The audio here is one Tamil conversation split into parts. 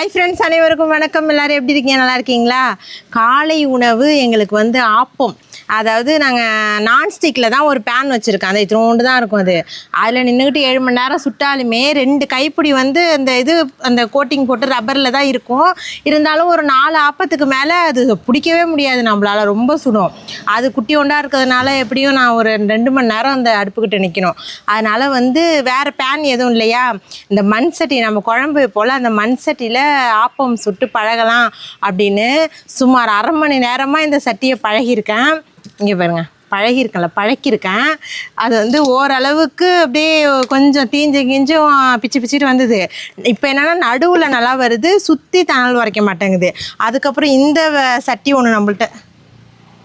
ஹாய் ஃப்ரெண்ட்ஸ், அனைவருக்கும் வணக்கம். எல்லோரும் எப்படி இருக்கீங்க? நல்லா இருக்கீங்களா? காலை உணவு எங்களுக்கு வந்து ஆப்பம். அதாவது நாங்கள் நான்ஸ்டிக்கில் தான் ஒரு பேன் வச்சுருக்கோம். அந்த இத்தோண்டு தான் இருக்கும். அதில் நின்றுக்கிட்டு 7 மணி நேரம் சுட்டாலுமே 2 கைப்பிடி வந்து அந்த கோட்டிங் போட்டு ரப்பரில் தான் இருக்கும். இருந்தாலும் ஒரு 4 ஆப்பத்துக்கு மேலே அது பிடிக்கவே முடியாது நம்மளால், ரொம்ப சுடும். அது குட்டி ஒன்றா இருக்கிறதுனால எப்படியும் நான் ஒரு 2 மணி நேரம் அந்த அடுப்புக்கிட்ட நிற்கணும். அதனால் வந்து வேறு பேன் எதுவும் இல்லையா, இந்த மண் சட்டி, நம்ம குழம்பு போல் அந்த மண் சட்டியில் ஆப்பம் சுட்டு பழகலாம் அப்படின்னு சுமார் 1/2 மணி நேரமாக இந்த சட்டியை பழகியிருக்கேன். இங்கே பாருங்கள், பழக்கியிருக்கேன். அது வந்து ஓரளவுக்கு அப்படியே கொஞ்சம் கிஞ்சும் பிச்சுட்டு வந்தது. இப்போ என்னென்னா நடுவில் நல்லா வருது, சுற்றி தணல் வரைக்க மாட்டேங்குது. அதுக்கப்புறம் இந்த சட்டி ஒன்று நம்மள்ட்ட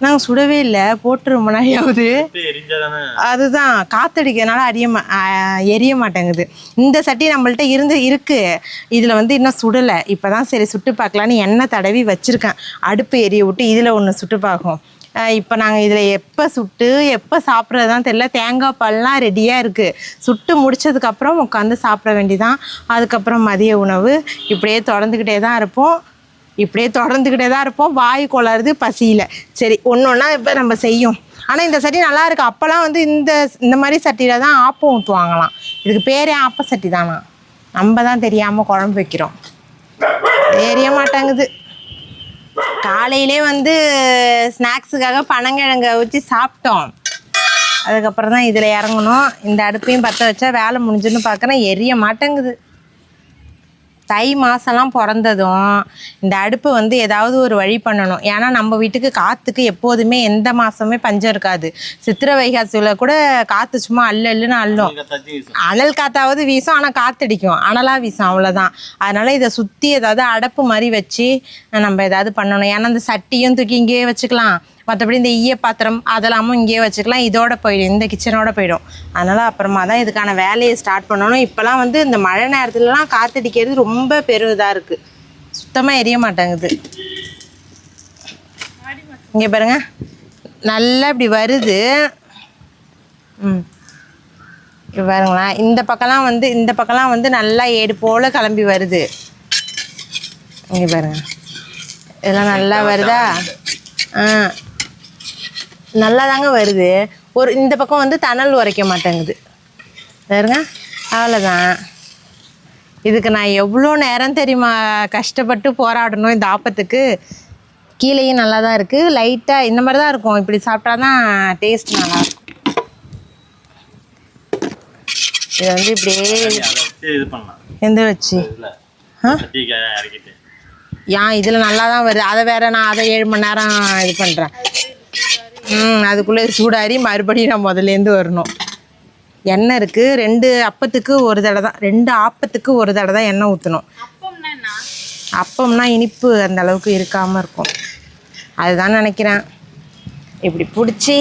நாங்கள் சுடவே இல்லை, போட்டு ரொம்ப நாளையாவது. அதுதான் காற்றடிக்கிறதுனால எரிய மாட்டேங்குது. இந்த சட்டி நம்மள்ட்ட இருக்குது. இதில் வந்து இன்னும் சுடலை. இப்போ தான் சரி சுட்டு பார்க்கலான்னு எண்ணெய் தடவி வச்சுருக்கேன். அடுப்பு எரிய விட்டு இதில் ஒன்று சுட்டு பார்க்கும். இப்போ நாங்கள் இதில் எப்போ சாப்பிட்றது தான் தெரியல. தேங்காய் பால்லாம் ரெடியாக இருக்குது. சுட்டு முடித்ததுக்கப்புறம் உட்காந்து சாப்பிட வேண்டிதான். அதுக்கப்புறம் மதிய உணவு இப்படியே தொடர்ந்துக்கிட்டே தான் இருப்போம். வாய் கொளருது பசியில். சரி, ஒன்றா இப்போ நம்ம செய்யும். ஆனால் இந்த சட்டி நல்லா இருக்குது. அப்போல்லாம் வந்து இந்த மாதிரி சட்டியில் தான் ஆப்பம் ஊற்றுவாங்களாம். இதுக்கு பேரே ஆப்ப சட்டி தானா? நம்ம தான் தெரியாமல் குழம்பு வைக்கிறோம். தெரிய மாட்டேங்குது. காலையிலே வந்து ஸ்நாக்ஸுக்காக பனங்கிழங்கை ஊற்றி சாப்பிட்டோம். அதுக்கப்புறம் தான் இதில் இறங்கணும். இந்த அடுப்பையும் பற்ற வச்சா வேலை முடிஞ்சுன்னு பார்க்குறேன், எரிய மாட்டேங்குது. தை மாதம்லாம் பிறந்ததும் இந்த அடுப்பு வந்து ஏதாவது ஒரு வழி பண்ணணும். ஏன்னா நம்ம வீட்டுக்கு காற்றுக்கு எப்போதுமே எந்த மாதமே பஞ்சம் இருக்காது. சித்திரை வைகாசியில் கூட காற்று சும்மா அல்லுன்னு அள்ளும். அனல் காற்றாவது வீசும், ஆனால் காற்றடிக்கும், அனலாக வீசும், அவ்வளோதான். அதனால் இதை சுற்றி ஏதாவது அடப்பு மாதிரி வச்சு நம்ம ஏதாவது பண்ணணும். ஏன்னா இந்த சட்டியும் தூக்கி இங்கேயே வச்சுக்கலாம், மற்றபடி இந்த ஈய பாத்திரம் அதெல்லாமும் இங்கேயே வச்சுக்கலாம். இதோட போயிடும், இந்த கிச்சனோட போயிடும். அதனால் அப்புறமா தான் இதுக்கான வேலையை ஸ்டார்ட் பண்ணணும். இப்போலாம் வந்து இந்த மழை நேரத்துலலாம் காற்றடிக்கிறது ரொம்ப பெருதாக இருக்குது. சுத்தமாக எரிய மாட்டேங்குது. இங்கே பாருங்க, நல்லா இப்படி வருது. இப்போ பாருங்களேன், இந்த பக்கம்லாம் வந்து நல்லா ஏடு போல் கிளம்பி வருது. இங்கே பாருங்க, இதெல்லாம் நல்லா வருதா? நல்லா தாங்க வருது. இந்த பக்கம் வந்து தணல் உரைக்க மாட்டேங்குது பாருங்க. அவ்வளோதான். இதுக்கு நான் எவ்வளோ நேரம் தெரியுமா கஷ்டப்பட்டு போராடணும் இந்த ஆப்பத்துக்கு. கீழேயும் நல்லா தான் இருக்குது, லைட்டாக இந்த மாதிரி தான் இருக்கும். இப்படி சாப்பிட்டா தான் டேஸ்ட் நல்லாயிருக்கும். இது வந்து இப்படியே எந்த வச்சு இதில் நல்லா தான் வருது. அதை நான் 7 மணி நேரம் இது பண்ணுறேன். அதுக்குள்ளே சூடாரி மறுபடியும் நான் முதலேருந்து வரணும். எண்ணெய் இருக்குது. 2 ஆப்பத்துக்கு ஒரு தடவை தான் எண்ணெய் ஊற்றணும். அப்பம்னா இனிப்பு அந்த அளவுக்கு இருக்காமல் இருக்கும். அதுதான் நினைக்கிறேன். இப்படி பிடிச்சி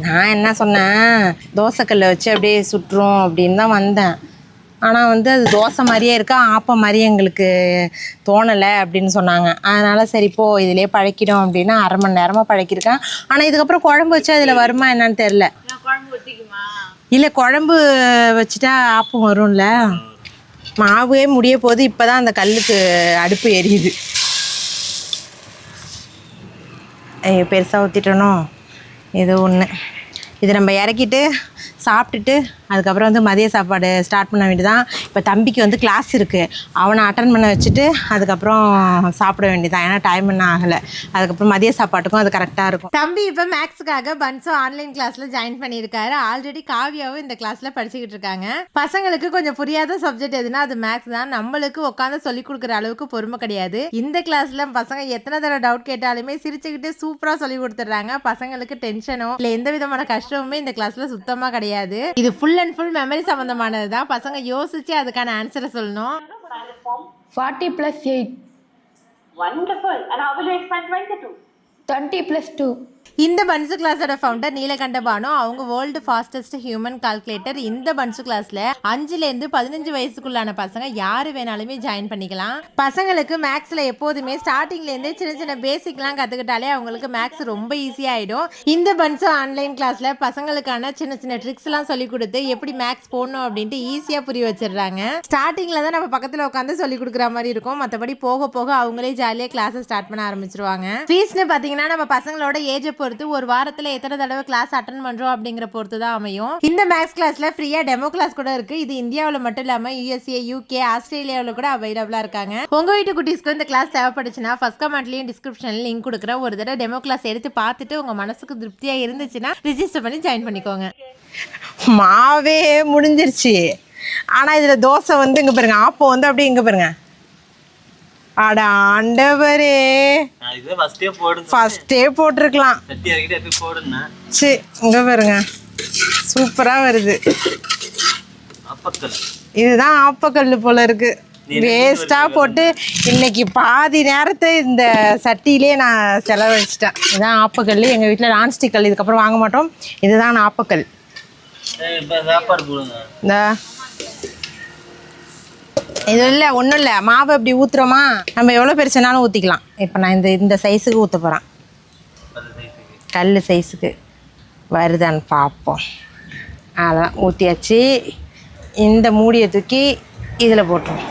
நான் என்ன சொன்னேன், தோசைக்கல்லை வச்சு அப்படியே சுட்டுரும் அப்படின்னு தான் வந்தேன். ஆனால் வந்து அது தோசை மாதிரியே இருக்கா, ஆப்பம் மாதிரி எங்களுக்கு தோணலை அப்படின்னு சொன்னாங்க. அதனால் சரி போ, இதிலே பழக்கிடும் அப்படின்னு 1/2 மணி நேரமாக பழக்கியிருக்கேன். ஆனால் இதுக்கப்புறம் குழம்பு வச்சா அதில் வருமா என்னன்னு தெரில. இல்லை, குழம்பு வச்சுட்டா ஆப்பம் வரும்ல. மாவே முடிய போது. இப்போ தான் அந்த கல்லுக்கு அடுப்பு எரியுது. பெருசாக ஊற்றிட்டனோ இது ஒன்று. இது நம்ம இறக்கிட்டு சாப்பிட்டுட்டு அதுக்கப்புறம் வந்து மதிய சாப்பாடு ஸ்டார்ட் பண்ண வேண்டியதான். இப்போ தம்பிக்கு வந்து கிளாஸ் இருக்குது, அவனை அட்டன் பண்ண வச்சுட்டு அதுக்கப்புறம் சாப்பிட வேண்டியதான். ஏன்னா டைம் என்ன ஆகலை. அதுக்கப்புறம் மதிய சாப்பாட்டுக்கும் அது கரெக்டாக இருக்கும். தம்பி இப்போ மேக்ஸுக்காக பன்ஸோ ஆன்லைன் கிளாஸில் ஜாயின் பண்ணியிருக்காரு. ஆல்ரெடி காவியாவும் இந்த கிளாஸில் படிச்சுக்கிட்டு இருக்காங்க. பசங்களுக்கு கொஞ்சம் புரியாத சப்ஜெக்ட் எதுனா அது மேக்ஸ் தான். நம்மளுக்கு உட்காந்து சொல்லி கொடுக்குற அளவுக்கு பொறுமை கிடையாது. இந்த கிளாஸில் பசங்க எத்தனை தடவை டவுட் கேட்டாலுமே சிரிச்சுக்கிட்டே சூப்பராக சொல்லி கொடுத்துட்றாங்க. பசங்களுக்கு டென்ஷனோ இல்லை எந்த விதமான கஷ்டமுமே இந்த கிளாஸில் சுத்தமாக கிடையாது. இது ஃபுல் அண்ட் ஃபுல் மெமரி சம்பந்தமானது தான். பசங்க யோசிச்சு அதுக்கான ஆன்சரை சொல்லணும். 40 + 8. Wonderful. And how will you expand 22? 20 + 2. இந்த பன்சு கிளாஸோட ஃபவுண்டர் நீலகண்ட பானு. அவங்க வேர்ல்டு ஃபாஸ்டஸ்ட் ஹியூமன் கால்குலேட்டர். இந்த பன்சு கிளாஸ்ல 5லேருந்து 15 வயசுக்குள்ளான பசங்க யாரு வேணாலுமே ஜாயின் பண்ணிக்கலாம். பசங்களுக்கு மேக்ஸ்ல எப்போதுமே ஸ்டார்டிங்ல இருந்தே சின்ன சின்ன பேசிக்லாம் கத்துக்கிட்டாலே அவங்களுக்கு மேக்ஸ் ரொம்ப ஈஸியா ஆயிடும். இந்த பன்சு ஆன்லைன் கிளாஸ்ல பசங்களுக்கான சின்ன சின்ன ட்ரிக்ஸ் எல்லாம் சொல்லி கொடுத்து எப்படி மேக்ஸ் போடணும் அப்படின்ட்டு ஈஸியா புரிய வச்சிடுறாங்க. ஸ்டார்டிங்ல தான் நம்ம பக்கத்துல உட்காந்து சொல்லி கொடுக்குற மாதிரி இருக்கும். மற்றபடி போக போக அவங்களே ஜாலியா கிளாஸ் ஸ்டார்ட் பண்ண ஆரம்பிச்சிருவாங்க. ஃபீஸ்னு பாத்தீங்கன்னா நம்ம பசங்களோட ஏஜ் பொறுத்து ஒரு வாரத்துல எத்தனை தடவை கிளாஸ் அட்டெண்ட் பண்றோம் அப்படிங்கிற பொறுத்து தான் அமையும். இந்த மேக்ஸ் கிளாஸ்ல ஃப்ரீயா டெமோ கிளாஸ் கூட இருக்கு. இது இந்தியாவில் மட்டும் இல்லாம USA, UK, ஆஸ்திரேலியாவில் கூட அவைலபிளா இருக்காங்க. உங்க வீட்டு குட்டீஸ்க்கு இந்த கிளாஸ் தேவைப்படுச்சுன்னா ஃபர்ஸ்ட் கமெண்ட்லயும் டிஸ்கிரிப்ஷன்ல லிங்க் கொடுக்குறேன். ஒரு தடவை டெமோ கிளாஸ் எடுத்து பார்த்துட்டு உங்க மனசுக்கு திருப்தியா இருந்துச்சுன்னா ரிஜிஸ்டர் பண்ணி ஜாயின் பண்ணிக்கோங்க. மாவே முடிஞ்சிருச்சு. ஆனா இதுல தோசை வந்து இங்க பாருங்க, ஆப்பம் வந்து அப்படியே இங்க பாருங்க. அட ஆண்டவரே, ஃபர்ஸ்டே போட்டிருக்கலாம். சரி இங்க பாருங்க, சூப்பரா வருது. இதுதான் ஆப்பக்கல் போல இருக்கு. வேஸ்டா போட்டு இன்னைக்கு பாதி நேரத்தை இந்த சட்டியிலே நான் செலவழிச்சிட்டேன். இதுதான் ஆப்பக்கல். எங்க வீட்டில் நான்ஸ்டிக் கல் இதுக்கப்புறம் வாங்க மாட்டோம். இதுதான் ஆப்பக்கல். இந்த இது இல்லை, ஒன்றும் இல்லை. மாவு அப்படி ஊற்றுறோமா, நம்ம எவ்வளோ பெருசுனாலும் ஊற்றிக்கலாம். இப்போ நான் இந்த சைஸுக்கு ஊற்ற போகிறேன். கல் சைஸுக்கு வருதான்னு பார்ப்போம். அதான் ஊற்றியாச்சு. இந்த மூடியை தூக்கி இதில் போட்டோம்.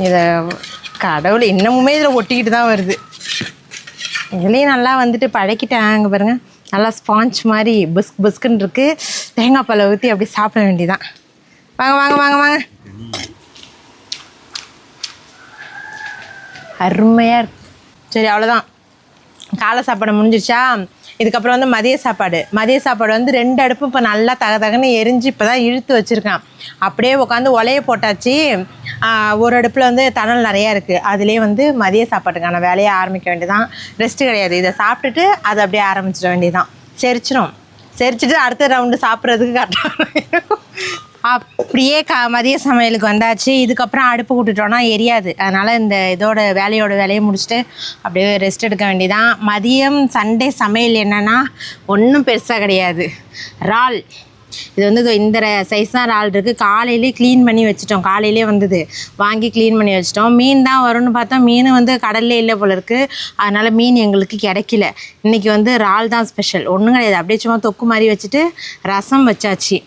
இதை கடவுள் இன்னமுமே இதில் ஒட்டிக்கிட்டு தான் வருது. இதுலேயும் நல்லா வந்துட்டு பழக்கிட்டேன். அங்கே பாருங்கள், நல்லா ஸ்பாஞ்ச் மாதிரி புஸ்குன்னு இருக்குது. தேங்காய் பாலை ஊற்றி அப்படி சாப்பிட வேண்டியதான். வாங்க வாங்க வாங்க வாங்க. அருமையாக இருக்கு. சரி அவ்வளோதான், காலை சாப்பாடு முடிஞ்சிருச்சா. இதுக்கப்புறம் வந்து மதிய சாப்பாடு வந்து 2 அடுப்பு இப்போ நல்லா தகன்னு எரிஞ்சு இப்போ தான் இழுத்து வச்சுருக்கேன். அப்படியே உட்காந்து ஒலையை போட்டாச்சு. ஒரு அடுப்பில் வந்து தணல் நிறையா இருக்குது. அதுலேயே வந்து மதிய சாப்பாட்டுக்கான வேலையை ஆரம்பிக்க வேண்டியதான். ரெஸ்ட்டு கிடையாது. இதை சாப்பிட்டுட்டு அதை அப்படியே ஆரம்பிச்சிட வேண்டியதான். செரிச்சிட்டு அடுத்த ரவுண்டு சாப்பிட்றதுக்கு கரெக்டாக அப்படியே மதிய சமையலுக்கு வந்தாச்சு. இதுக்கப்புறம் அடுப்பு விட்டுட்டோன்னா எரியாது. அதனால் இந்த வேலையை முடிச்சுட்டு அப்படியே ரெஸ்ட் எடுக்க வேண்டியதான். மதியம் சண்டே சமையல் என்னென்னா ஒன்றும் பெருசாக கிடையாது. இறால். இது வந்து இந்த சைஸ் தான் இறால் இருக்குது. காலையிலே க்ளீன் பண்ணி வச்சுட்டோம். காலையிலே வந்தது, வாங்கி க்ளீன் பண்ணி வச்சிட்டோம். மீன் தான் வரும்னு பார்த்தா மீன் வந்து கடல்லே இல்லை போல இருக்குது. அதனால் மீன் எங்களுக்கு கிடைக்கல. இன்றைக்கி வந்து இறால் தான் ஸ்பெஷல். ஒன்றும் கிடையாது. அப்படியே சும்மா தொக்கு மாதிரி வச்சுட்டு ரசம் வச்சாச்சு.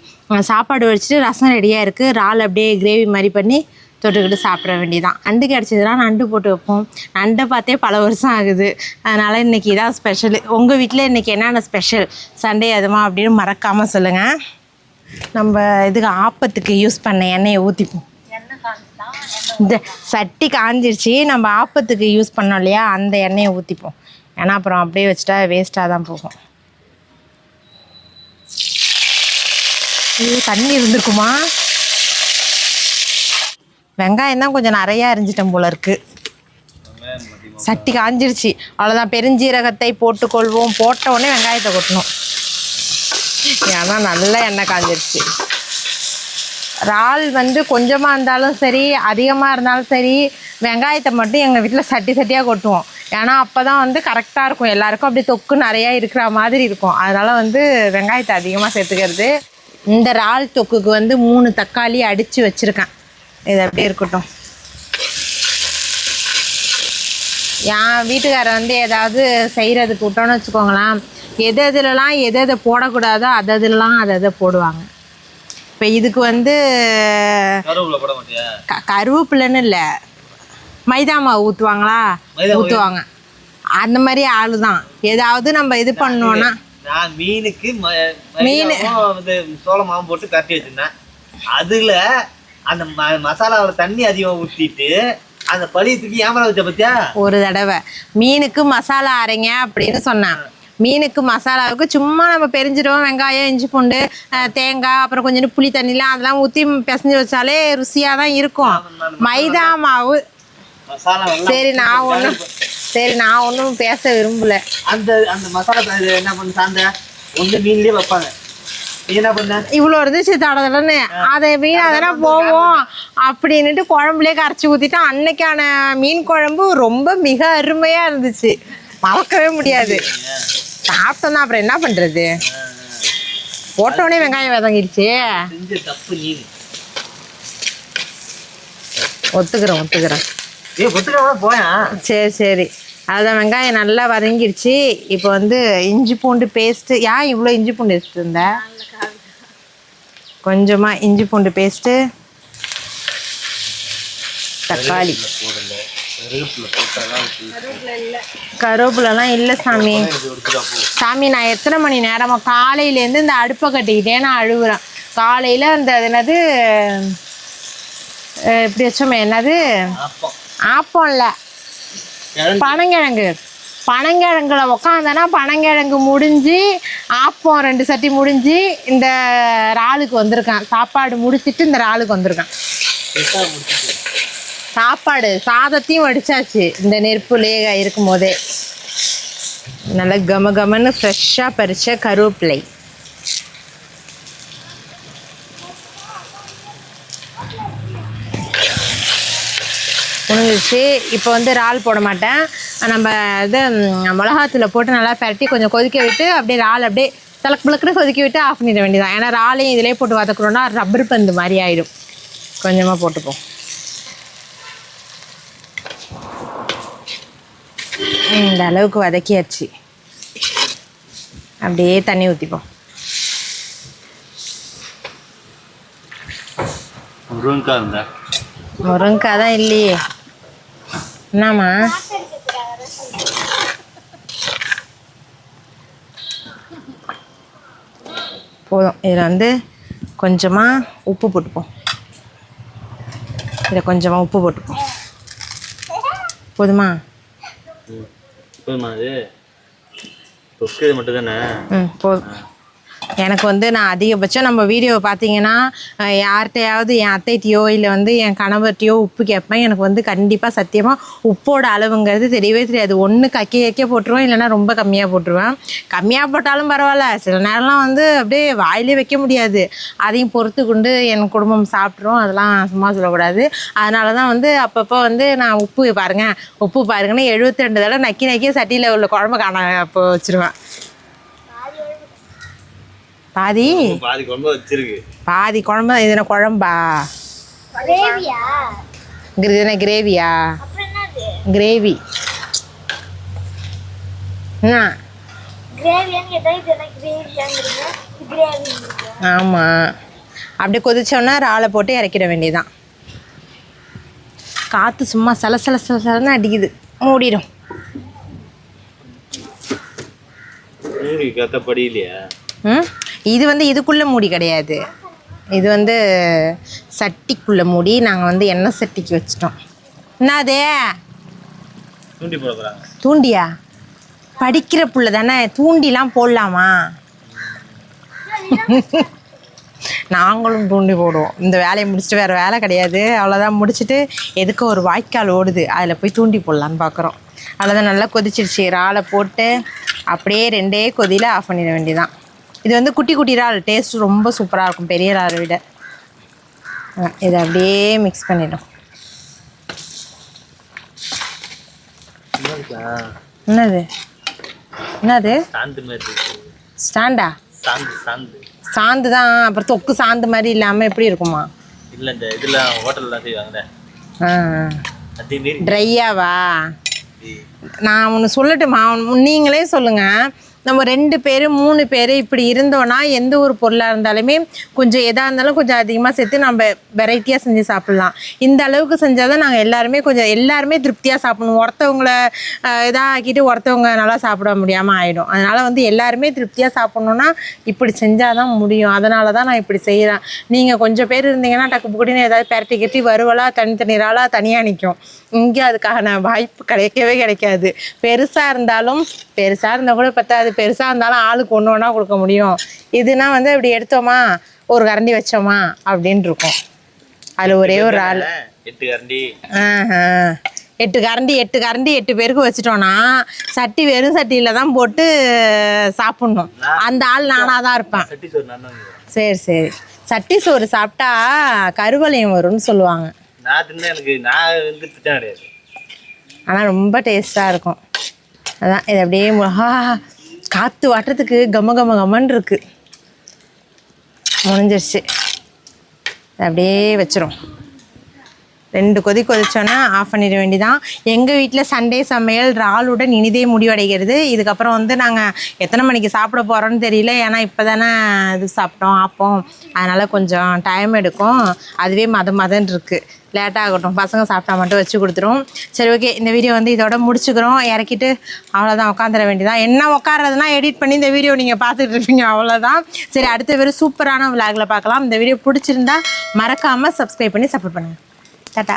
சாப்பாடு வச்சுட்டு ரசம் ரெடியாக இருக்குது. இறால் அப்படியே கிரேவி மாதிரி பண்ணி தொட்டுக்கிட்டு சாப்பிட வேண்டியதான். நண்டு கிடச்சிதுன்னா நண்டு போட்டு வைப்போம். நண்டை பார்த்தே பல வருஷம் ஆகுது. அதனால் இன்றைக்கி இதான் ஸ்பெஷலு. உங்கள் வீட்டில் இன்றைக்கி என்னென்ன ஸ்பெஷல் சண்டே அதுமா அப்படின்னு மறக்காமல் சொல்லுங்கள். நம்ம இதுக்கு ஆப்பத்துக்கு யூஸ் பண்ண எண்ணெயை ஊற்றிப்போம். இந்த சட்டி காஞ்சிருச்சு. நம்ம ஆப்பத்துக்கு யூஸ் பண்ணோம் இல்லையா, அந்த எண்ணெயை ஊற்றிப்போம். ஏன்னா அப்புறம் அப்படியே வச்சுட்டா வேஸ்ட்டாக தான் போகும். இது தண்ணி இருந்திருக்குமா? வெங்காயம் தான் கொஞ்சம் நிறையா அரிஞ்சிட்டோம் போல இருக்கு. சட்டி காஞ்சிருச்சு. அவ்வளோதான். பெருஞ்சீரகத்தை போட்டுக்கொள்வோம். போட்ட உடனே வெங்காயத்தை கொட்டணும். ஏன்னா நல்லா எண்ணெய் காஞ்சிருச்சு. இறால் வந்து கொஞ்சமாக இருந்தாலும் சரி, அதிகமாக இருந்தாலும் சரி, வெங்காயத்தை மட்டும் எங்கள் வீட்டில் சட்டியாக கொட்டுவோம். ஏன்னா அப்போ தான் வந்து கரெக்டாக இருக்கும். எல்லாருக்கும் அப்படி தொக்கு நிறையா இருக்கிற மாதிரி இருக்கும். அதனால் வந்து வெங்காயத்தை அதிகமாக சேர்த்துக்கிறது. இந்த இறால் தொக்குக்கு வந்து 3 தக்காளி அடித்து வச்சுருக்கேன். இது அப்படியே இருக்கட்டும். என் வீட்டுக்காரர் வந்து ஏதாவது செய்கிறதுக்கு விட்டோன்னு வச்சுக்கோங்களேன், எதை போடக்கூடாதோ அதை போடுவாங்க. இப்போ இதுக்கு வந்து கருவேப்பிலைன்னு இல்லை, மைதா மாவு ஊற்றுவாங்களா, ஊற்றுவாங்க. அந்த மாதிரி ஆளு தான். ஏதாவது நம்ம இது பண்ணோன்னா, நான் மீனுக்கு சோள மாவு போட்டு கட்டி வச்சிருந்தேன். அதுல அந்த மசாலாவில் தண்ணி அதிகமாக ஊற்றிட்டு அந்த பழியத்துக்கு ஏமாற வச்ச பத்தியா. ஒரு தடவை மீனுக்கு மசாலா அரைங்க அப்படின்னு சொன்னேன். மீனுக்கு மசாலாவுக்கு சும்மா நம்ம பெருஞ்சிரும், வெங்காயம், இஞ்சி பூண்டு, தேங்காய், அப்புறம் கொஞ்சம் புளி தண்ணிலாம் அதெல்லாம் ஊற்றி பிசைஞ்சு வச்சாலே ருசியாக தான் இருக்கும். மைதா மாவு. சரி நான் ஒன்றும் பேச விரும்பல. அந்த அந்த மசாலா என்ன பண்ண சாந்த ஒன்று மீன்லேயே வைப்பாங்க. என்ன பண்ண இவ்வளோ இருந்துச்சு தடன்னு அதை வீணாக தானே போவோம் அப்படின்னுட்டு குழம்புலேயே கரைச்சி ஊற்றிட்டு அன்னைக்கான மீன் குழம்பு ரொம்ப மிக அருமையாக இருந்துச்சு. மறக்கவே முடியாது. சாப்பிட்டோம்னா அப்புறம் என்ன பண்ணுறது? போட்டோடனே வெங்காயம் வதங்கிடுச்சு. செஞ்ச தப்பு நீ. ஒத்துக்கிறேன். ஒத்துக்காம போயா. சரி அதுதான் வெங்காயம் நல்லா வதங்கிடுச்சு. இப்போ வந்து இஞ்சி பூண்டு பேஸ்ட்டு. ஏன் இவ்வளோ இஞ்சி பூண்டு எடுத்துட்டு இருந்த? கொஞ்சமாக இஞ்சி பூண்டு பேஸ்ட்டு, தக்காளி. கருவேப்பிலலாம் இல்லை சாமி. நான் எத்தனை மணி நேரமாக காலையிலேருந்து இந்த அடுப்பை கட்டிக்கிட்டே நான் அழுகுறேன். காலையில் அந்த என்னது இப்படி வச்சோமே, என்னது ஆப்பம் இல்லை, பனங்கிழங்குல உக்காந்தனா பனங்கிழங்கு முடிஞ்சு ஆப்பம் 2 சட்டி முடிஞ்சு இந்த இறாலுக்கு வந்திருக்கேன். சாப்பாடு முடிச்சிட்டு இந்த இறாலுக்கு வந்திருக்கேன். சாதத்தையும் வடிச்சாச்சு இந்த நெருப்புலேயே இருக்கும் போதே. நல்லா கமன்னு ஃப்ரெஷ்ஷாக பறித்த கருவேப்பிலை. முடிஞ்சிச்சு. இப்போ வந்து இறால் போட மாட்டேன். நம்ம இது மிளகாத்தூளை போட்டு நல்லா பரட்டி கொஞ்சம் கொதிக்க விட்டு அப்படியே இறால் அப்படியே தலக்கு கொதிக்க விட்டு ஆஃப் பண்ணிட வேண்டியதான். ஏன்னா இறாலையும் இதிலே போட்டு வதக்குறோன்னா ரப்பர் பந்து மாதிரி ஆகிடும். கொஞ்சமாக போட்டுப்போம். இந்த அளவுக்கு வதக்கியாச்சு. அப்படியே தண்ணி ஊற்றிப்போம். முருங்கைக்காய் தான் இல்லையே. என்னம்மா? போதும். இதில் வந்து கொஞ்சமாக உப்பு போட்டுப்போம். போதுமா? மட்டும் தானே. போதும். எனக்கு வந்து நான் அதிகபட்சம் நம்ம வீடியோவை பார்த்தீங்கன்னா யார்கிட்டையாவது என் அத்தைட்டையோ இல்லை வந்து என் கணவர்கிட்டையோ உப்பு கேட்பேன். எனக்கு வந்து கண்டிப்பாக சத்தியமாக உப்போட அளவுங்கிறது தெரியவே தெரியாது. ஒன்று கக்க போட்டுருவேன், இல்லைனா ரொம்ப கம்மியாக போட்டுருவேன். கம்மியாக போட்டாலும் பரவாயில்ல, சில நேரம்லாம் வந்து அப்படியே வாயிலே வைக்க முடியாது. அதையும் பொறுத்து கொண்டு என் குடும்பம் சாப்பிட்றோம். அதெல்லாம் சும்மா சொல்லக்கூடாது. அதனால தான் வந்து அப்பப்போ வந்து நான் உப்பு பாருங்கன்னு 72 தடவை நக்கி சட்டியில் உள்ள குழம்பு அப்போ வச்சுருவேன். பாதி குழம்பு வச்சிருக்கு. பாதி குழம்பு. இது என்ன குழம்பா? கிரேவியா? கிரேவி. ஆமாம். அப்படியே கொதிச்சோன்னா இறாலை போட்டு இறக்கிட வேண்டியதுதான். காற்று சும்மா சலன்னு அடிக்குது. மூடிடும். இது வந்து இதுக்குள்ளே மூடி கிடையாது. இது வந்து சட்டிக்குள்ளே மூடி. நாங்கள் வந்து எண்ணெய் சட்டிக்கு வச்சிட்டோம். என்னது? தூண்டியா? படிக்கிற புள்ள தானே, தூண்டிலாம் போடலாமா? நாங்களும் தூண்டி போடுவோம். இந்த வேலையை முடிச்சுட்டு வேறு வேலை கிடையாது, அவ்வளோதான். முடிச்சுட்டு எதுக்கு ஒரு வாய்க்கால் ஓடுது, அதில் போய் தூண்டி போடலான்னு பார்க்குறோம். அவ்வளோதான். நல்லா கொதிச்சிருச்சு. இறாலை போட்டு அப்படியே 2 கொதியில் ஆஃப் பண்ணிட வேண்டியதான். இது வந்து குட்டி இறால், டேஸ்ட் ரொம்ப சூப்பராக இருக்கும் பெரிய இறாலை விட. இதை அப்படியே மிக்ஸ் பண்ணிடும். என்னது? ஸ்டாண்டா? சாந்து தான். அப்புறம் தொக்கு சாந்து மாதிரி இல்லாமல் எப்படி இருக்குமா? இல்லை, இந்த இதில் ஹோட்டலில் செய்வாங்க. ட்ரையாவா? நான் ஒன்று சொல்லட்டுமா? நீங்களே சொல்லுங்கள். நம்ம 2 பேர் 3 பேர் இப்படி இருந்தோன்னா எந்த ஒரு பொருளாக இருந்தாலுமே கொஞ்சம் எதாக இருந்தாலும் கொஞ்சம் அதிகமாக சேர்த்து நம்ம வெரைட்டியாக செஞ்சு சாப்பிட்லாம். இந்த அளவுக்கு செஞ்சால் தான் நாங்கள் எல்லாருமே திருப்தியாக சாப்பிடணும். ஒருத்தவங்கள இதாகிட்டு ஒருத்தவங்க நல்லா சாப்பிட முடியாமல் ஆகிடும். அதனால் வந்து எல்லாருமே திருப்தியாக சாப்பிட்ணுன்னா இப்படி செஞ்சால் தான் முடியும். அதனால தான் நான் இப்படி செய்கிறேன். நீங்கள் கொஞ்சம் பேர் இருந்தீங்கன்னா டக்கு புக்குடின்னு ஏதாவது பெரட்டி கட்டி வருவலாக தனித்தனி இறாலாக தனியாக நிற்கும். இங்கே அதுக்கான வாய்ப்பு கிடைக்காது. பெருசாக இருந்தால் கூட பத்தாது. பெருசாக இருந்தாலும் ஆளுக்கு ஒன்று கொடுக்க முடியும். இதுனா வந்து இப்படி எடுத்தோமா, ஒரு கரண்டி வச்சோமா அப்படின்னு இருக்கும். அதில் ஒரே ஒரு ஆள் 8 கரண்டி 8 பேருக்கு வச்சுட்டோன்னா சட்டி வெறும் சட்டியில் தான் போட்டு சாப்பிட்ணும். அந்த ஆள் நானாக தான் இருப்பேன். சரி. சட்டி சோறு சாப்பிட்டா கருவளையம் வரும்னு சொல்லுவாங்க. ஆனால் ரொம்ப டேஸ்ட்டாக இருக்கும். அதான் இது அப்படியே காற்று வாட்டுறதுக்கு கம்மன்னு இருக்குது. முடிஞ்சிருச்சு. அப்படியே வச்சிரும். 2 கொதி கொதிச்சோன்னா ஆஃப் பண்ணிட வேண்டியதான். எங்கள் வீட்டில் சண்டே சமையல் இறாலுடன் இனிதே முடிவடைகிறது. இதுக்கப்புறம் வந்து நாங்கள் எத்தனை மணிக்கு சாப்பிட போகிறோன்னு தெரியல. ஏன்னா இப்போ தானே இது சாப்பிட்டோம் ஆப்போம், அதனால் கொஞ்சம் டைம் எடுக்கும். அதுவே மதன்னு இருக்குது. லேட்டாகட்டும், பசங்க சாப்பிட்டா மட்டும் வச்சு கொடுத்துரும். சரி ஓகே, இந்த வீடியோ வந்து இதோட முடிச்சுக்கிறோம். இறக்கிட்டு அவ்வளோதான், உட்காந்துட வேண்டியதான். என்ன உட்காரதுனா எடிட் பண்ணி இந்த வீடியோ நீங்கள் பார்த்துட்டு இருப்பீங்க, அவ்வளோதான். சரி, அடுத்த வேறு சூப்பரான விளாகில் பார்க்கலாம். இந்த வீடியோ பிடிச்சிருந்தா மறக்காமல் சப்ஸ்கிரைப் பண்ணி சப்போர்ட் பண்ணுங்கள். டாடா.